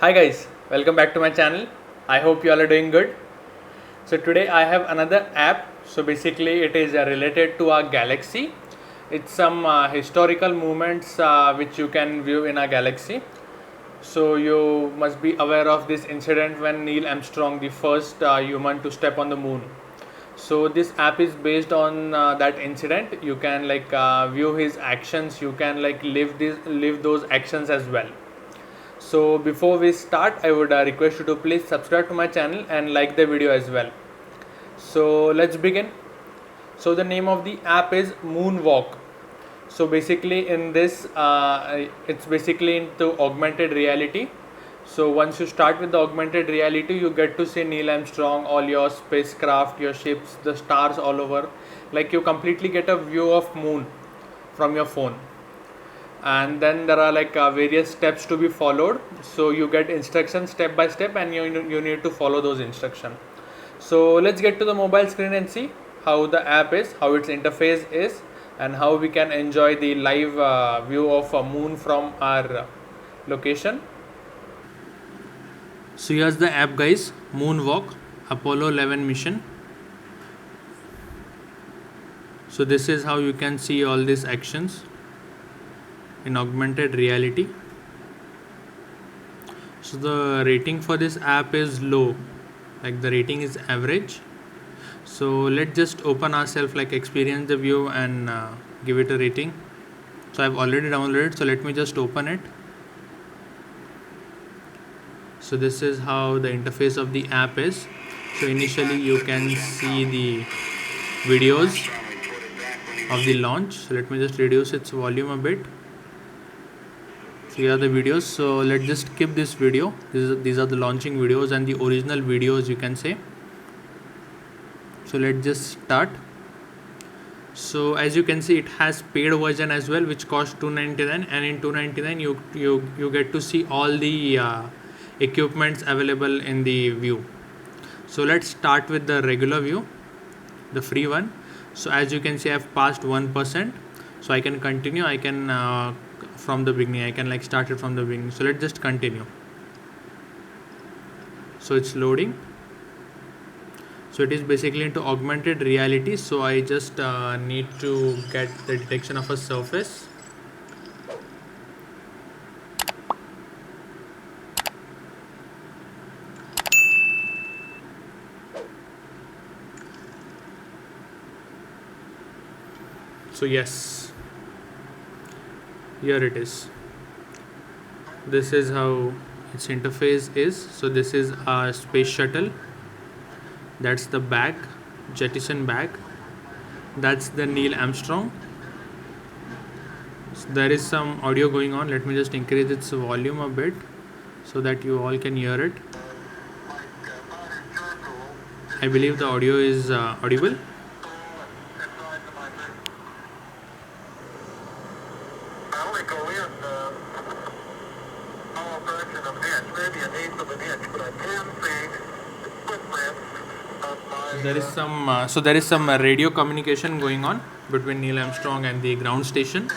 Hi guys, welcome back to my channel. I hope you all are doing good. So today I have another app. So basically it is related to our galaxy. It's some historical moments which you can view in our galaxy. So you must be aware of this incident when Neil Armstrong, the first human to step on the moon. So this app is based on that incident. You can view his actions. You can live those actions as well. So before we start, I would request you to please subscribe to my channel and like the video as well. So let's begin. So the name of the app is Moonwalk. So basically in this, it's basically into augmented reality. So once you start with the augmented reality, you get to see Neil Armstrong, all your spacecraft, your ships, the stars all over. Like you completely get a view of moon from your phone. And then there are various steps to be followed, so you get instructions step by step and you need to follow those instructions. So let's get to the mobile screen and see how the app is, how its interface is, and how we can enjoy the live view of a moon from our location. So here's the app guys, Moonwalk, Apollo 11 mission. So this is how you can see all these actions in augmented reality. So the rating for this app is low, like the rating is average. So let's just open ourselves, like experience the view and give it a rating. So I've already downloaded, so let me just open it. So this is how the interface of the app is. So initially you can see the videos of the launch. So let me just reduce its volume a bit. So here are the videos. So let's just skip this video. These are the launching videos and the original videos, you can say. So let's just start. So as you can see, it has paid version as well, which costs $299, and in $299 you get to see all the equipments available in the view. So let's start with the regular view, the free one. So as you can see, I've passed 1%, so I can continue. I can from the beginning, I can start it from the beginning. So let's just continue. So it's loading. So it is basically into augmented reality. So I just need to get the detection of a surface. So yes, here it is. This is how its interface is. So this is a space shuttle. That's the bag, jettison bag. That's the Neil Armstrong. So there is some audio going on. Let me just increase its volume a bit so that you all can hear it. I believe the audio is audible. There is some radio communication going on between Neil Armstrong and the ground station.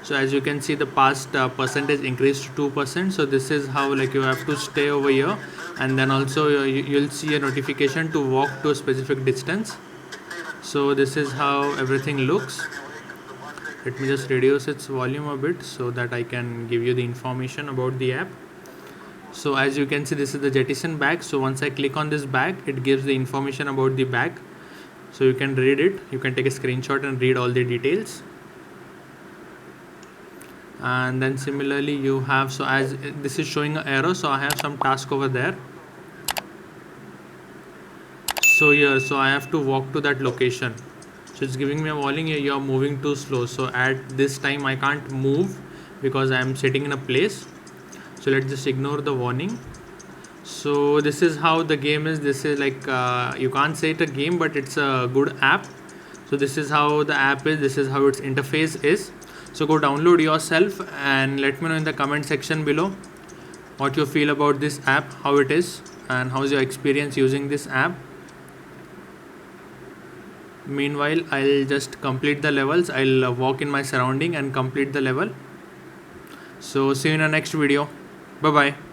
So as you can see, the past percentage increased to 2%. So this is how you have to stay over here, and then also you'll see a notification to walk to a specific distance. So this is how everything looks. Let me just reduce its volume a bit so that I can give you the information about the app. So as you can see, this is the jettison bag. So once I click on this bag, it gives the information about the bag. So you can read it. You can take a screenshot and read all the details. And then similarly you have, so as this is showing an arrow, so I have some task over there. So here, so I have to walk to that location. So it's giving me a warning here, you are moving too slow. So at this time I can't move because I am sitting in a place. So let's just ignore the warning. So this is how the game is. This is you can't say it a game, but it's a good app. So this is how the app is. This is how its interface is. So go download yourself and let me know in the comment section below what you feel about this app, how it is, and how's your experience using this app. Meanwhile, I'll just complete the levels. I'll walk in my surrounding and complete the level. So see you in the next video. Bye bye.